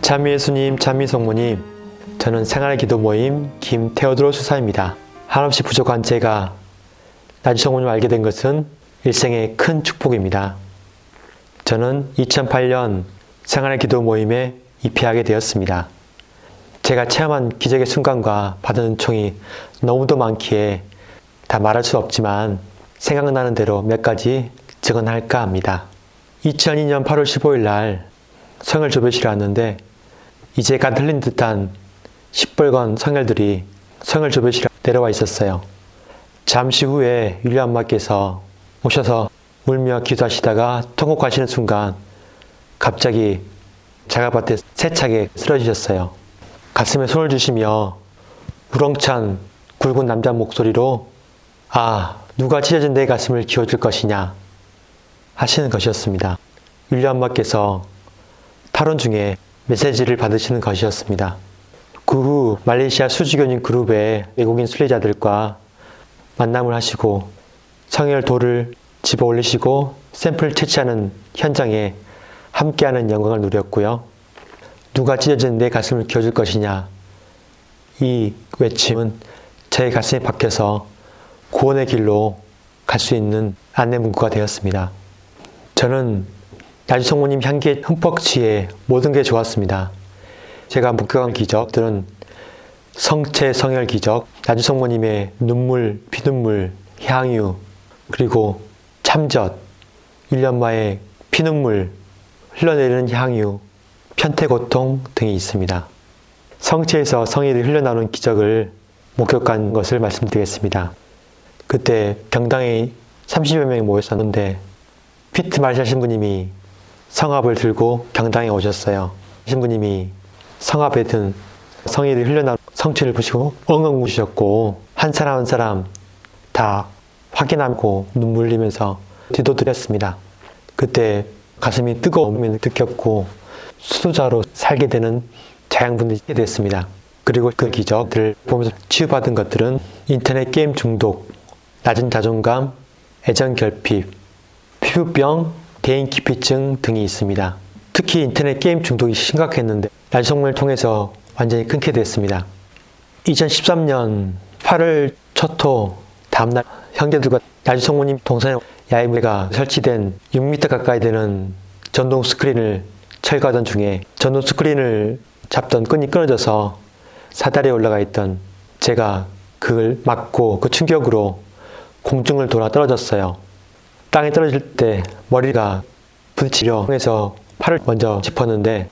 참미 예수님, 참미 성모님, 저는 생활기도 모임 김테오드로 수사입니다. 한없이 부족한 제가 나주 성모님을 알게 된 것은 일생의 큰 축복입니다. 저는 2008년 생활기도 모임에 입회하게 되었습니다. 제가 체험한 기적의 순간과 받은 은총이 너무도 많기에 다 말할 수 없지만 생각나는 대로 몇 가지 증언할까 합니다. 2002년 8월 15일 날 성혈 조별실에 왔는데 이제 갓 흘린 듯한 시뻘건 성혈들이 성혈 조별실에 내려와 있었어요. 잠시 후에 율리엄마께서 오셔서 울며 기도하시다가 통곡하시는 순간 갑자기 자가밭에 세차게 쓰러지셨어요. 가슴에 손을 주시며 우렁찬 굵은 남자 목소리로 누가 찢어진 내 가슴을 기워줄 것이냐 하시는 것이었습니다. 율리엄마께서 탈원 중에 메시지를 받으시는 것이었습니다. 그 후 말레이시아 수지교인 그룹의 외국인 순례자들과 만남을 하시고 성혈 돌을 집어 올리시고 샘플 채취하는 현장에 함께하는 영광을 누렸고요. 누가 찢어진 내 가슴을 기워줄 것이냐, 이 외침은 제 가슴에 박혀서 구원의 길로 갈 수 있는 안내문구가 되었습니다. 저는 나주 성모님 향기에 흠뻑 취해 모든 게 좋았습니다. 제가 목격한 기적들은 성체 성혈 기적, 나주 성모님의 눈물, 피눈물, 향유, 그리고 참젓, 율리엄마의 피눈물, 흘러내리는 향유, 편태고통 등이 있습니다. 성체에서 성혈이 흘러나오는 기적을 목격한 것을 말씀드리겠습니다. 그때 경당에 30여 명이 모였었는데 피트 마르샬 신부님이 성압을 들고 경당에 오셨어요. 신부님이 성압에 든 성혈이 흘러나온 성체를 보시고 엉엉 우시셨고 한 사람 한 사람 다 확인하고 눈물 흘리면서 기도드렸습니다. 그때 가슴이 뜨거움을 느꼈고 수도자로 살게 되는 자양분들이 됐습니다. 그리고 그 기적들을 보면서 치유받은 것들은 인터넷 게임 중독, 낮은 자존감, 애정 결핍, 피부병, 대인기피증 등이 있습니다. 특히 인터넷 게임 중독이 심각했는데 나주 성모님을 통해서 완전히 끊게 됐습니다. 2013년 8월 초토 다음날 형제들과 나주 성모님 동산에 야외무대가 설치된 6m 가까이 되는 전동 스크린을 철거하던 중에 전동 스크린을 잡던 끈이 끊어져서 사다리에 올라가 있던 제가 그걸 맞고 그 충격으로 공중을 돌아 떨어졌어요. 땅에 떨어질 때 머리가 부딪히려 해서 팔을 먼저 짚었는데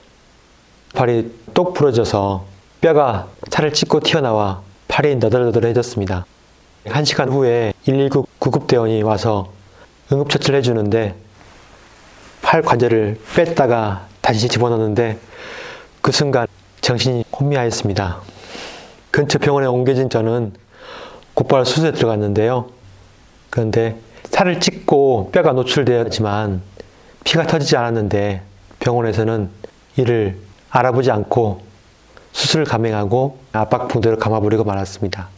팔이 똑 부러져서 뼈가 차를 찢고 튀어나와 팔이 너덜너덜해졌습니다. 1시간 후에 119 구급대원이 와서 응급처치를 해주는데 팔 관절을 뺐다가 다시 집어넣는데 그 순간 정신이 혼미하였습니다. 근처 병원에 옮겨진 저는 곧바로 수술에 들어갔는데요. 그런데 살을 찢고 뼈가 노출되었지만 피가 터지지 않았는데 병원에서는 이를 알아보지 않고 수술을 감행하고 압박붕대로 감아버리고 말았습니다.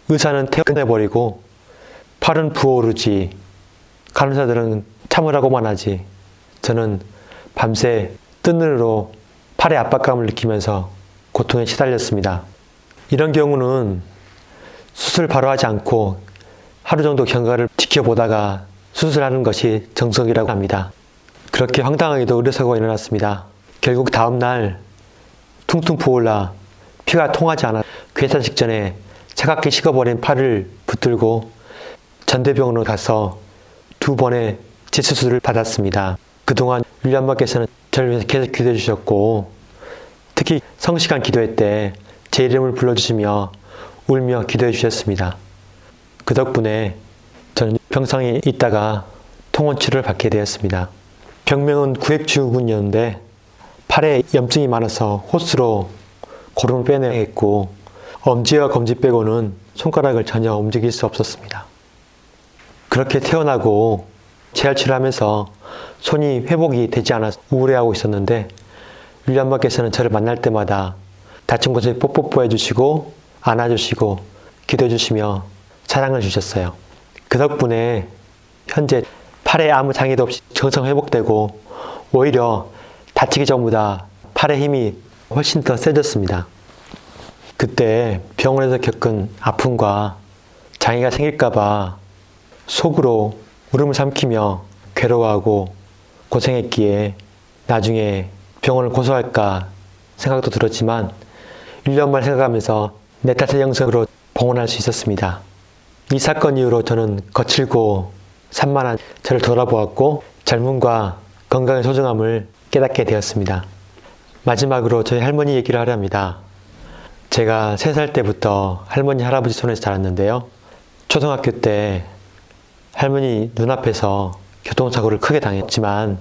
의사는 퇴원해버리고 팔은 부어오르지 간호사들은 참으라고만 하지 저는 밤새 뜬 눈으로 팔의 압박감을 느끼면서 고통에 시달렸습니다. 이런 경우는 수술 바로 하지 않고 하루 정도 경과를 지켜보다가 수술하는 것이 정석이라고 합니다. 그렇게 황당하게도 의료사고가 일어났습니다. 결국 다음날 퉁퉁 부어올라 피가 통하지 않아 괴사 직전에 차갑게 식어버린 팔을 붙들고 전대병원으로 가서 2번의 재수술을 받았습니다. 그동안 율리엄마께서는 저를 위해서 계속 기도해 주셨고 특히 성시간 기도회 때 제 이름을 불러주시며 울며 기도해 주셨습니다. 그 덕분에 저는 병상에 있다가 통원 치료를 받게 되었습니다. 병명은 구획주근이었는데 팔에 염증이 많아서 호스로 고름을 빼내야 했고 엄지와 검지 빼고는 손가락을 전혀 움직일 수 없었습니다. 그렇게 태어나고 재활치료를 하면서 손이 회복이 되지 않아서 우울해하고 있었는데 율리엄마께서는 저를 만날 때마다 다친 곳에 뽀뽀뽀 해주시고 안아주시고 기도해주시며 사랑을 주셨어요. 그 덕분에 현재 팔에 아무 장애도 없이 정상 회복되고 오히려 다치기 전보다 팔의 힘이 훨씬 더 세졌습니다. 그때 병원에서 겪은 아픔과 장애가 생길까봐 속으로 울음을 삼키며 괴로워하고 고생했기에 나중에 병원을 고소할까 생각도 들었지만 1년만 생각하면서 내 탓의 영성으로 봉헌할 수 있었습니다. 이 사건 이후로 저는 거칠고 산만한 저를 돌아보았고 젊음과 건강의 소중함을 깨닫게 되었습니다. 마지막으로 저희 할머니 얘기를 하려 합니다. 제가 3살 때부터 할머니, 할아버지 손에서 자랐는데요. 초등학교 때 할머니 눈앞에서 교통사고를 크게 당했지만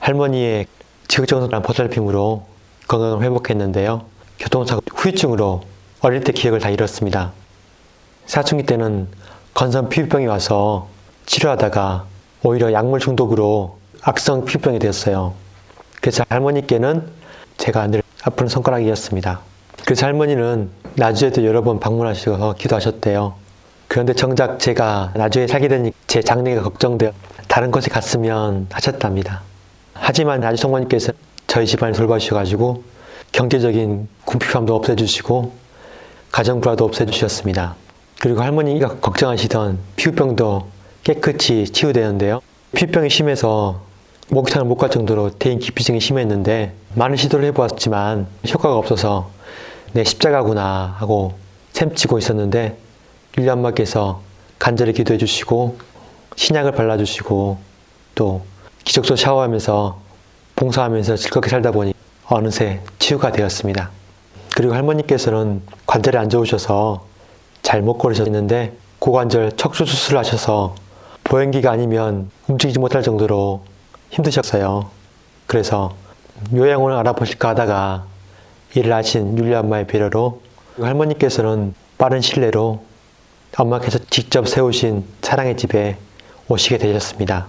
할머니의 지극정성한 보살핌으로 건강을 회복했는데요. 교통사고 후유증으로 어릴 때 기억을 다 잃었습니다. 사춘기 때는 건선 피부병이 와서 치료하다가 오히려 약물 중독으로 악성 피부병이 되었어요. 그래서 할머니께는 제가 늘 아픈 손가락이었습니다. 그래서 할머니는 나주에도 여러 번 방문하셔서 기도하셨대요. 그런데 정작 제가 나주에 살게 되니 제 장래가 걱정되어 다른 곳에 갔으면 하셨답니다. 하지만 나주 성모님께서 저희 집안을 돌봐주셔가지고 경제적인 궁핍함도 없애주시고 가정불화도 없애주셨습니다. 그리고 할머니가 걱정하시던 피부병도 깨끗이 치유되는데요. 피부병이 심해서 목욕탕을 못 갈 정도로 대인기피증이 심했는데 많은 시도를 해보았지만 효과가 없어서 내 십자가구나 하고 셈치고 있었는데 율리 엄마께서 간절히 기도해 주시고 신약을 발라주시고 또 기적소 샤워하면서 봉사하면서 즐겁게 살다 보니 어느새 치유가 되었습니다. 그리고 할머니께서는 관절이 안 좋으셔서 잘 못 걸으셨는데 고관절 척수 수술을 하셔서 보행기가 아니면 움직이지 못할 정도로 힘드셨어요. 그래서 요양원을 알아보실까 하다가 일을 하신 율리 엄마의 배려로 할머니께서는 빠른 시일 내로 엄마께서 직접 세우신 사랑의 집에 오시게 되셨습니다.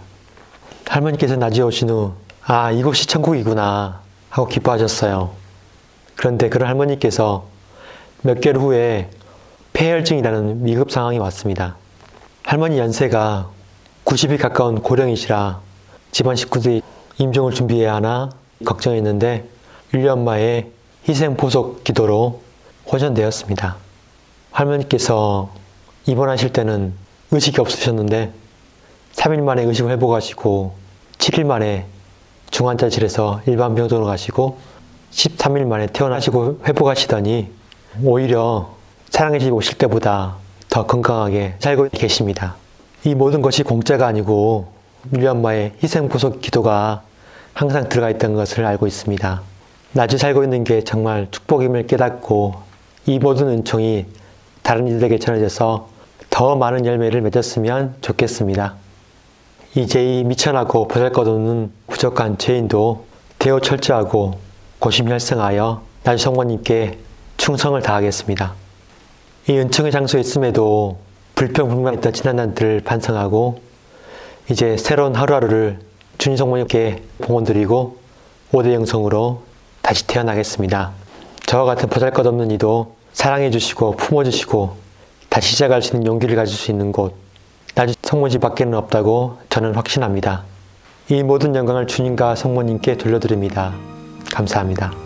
할머니께서 나주에 오신 후 아, 이곳이 천국이구나 하고 기뻐하셨어요. 그런데 그런 할머니께서 몇 개월 후에 폐혈증이라는 위급 상황이 왔습니다. 할머니 연세가 90이 가까운 고령이시라 집안 식구들이 임종을 준비해야 하나 걱정했는데 율리 엄마의 희생 보속 기도로 호전되었습니다. 할머니께서 입원하실 때는 의식이 없으셨는데 3일 만에 의식을 회복하시고 7일 만에 중환자실에서 일반 병동으로 가시고 13일 만에 퇴원하시고 회복하시더니 오히려 사랑의 집에 오실 때보다 더 건강하게 살고 계십니다. 이 모든 것이 공짜가 아니고 율리 엄마의 희생 보속 기도가 항상 들어가 있던 것을 알고 있습니다. 나주 살고 있는 게 정말 축복임을 깨닫고 이 모든 은총이 다른 이들에게 전해져서 더 많은 열매를 맺었으면 좋겠습니다. 이제 이 미천하고 보잘것없는 부족한 죄인도 대오 철저하고 고심혈성하여 나주 성모님께 충성을 다하겠습니다. 이 은총의 장소에 있음에도 불평불만했던 지난날들을 반성하고 이제 새로운 하루하루를 주님 성모님께 봉헌드리고 5대 영성으로 다시 태어나겠습니다. 저와 같은 보잘것없는 이도 사랑해주시고 품어주시고 다시 시작할 수 있는 용기를 가질 수 있는 곳 나주 성모집 밖에는 없다고 저는 확신합니다. 이 모든 영광을 주님과 성모님께 돌려드립니다. 감사합니다.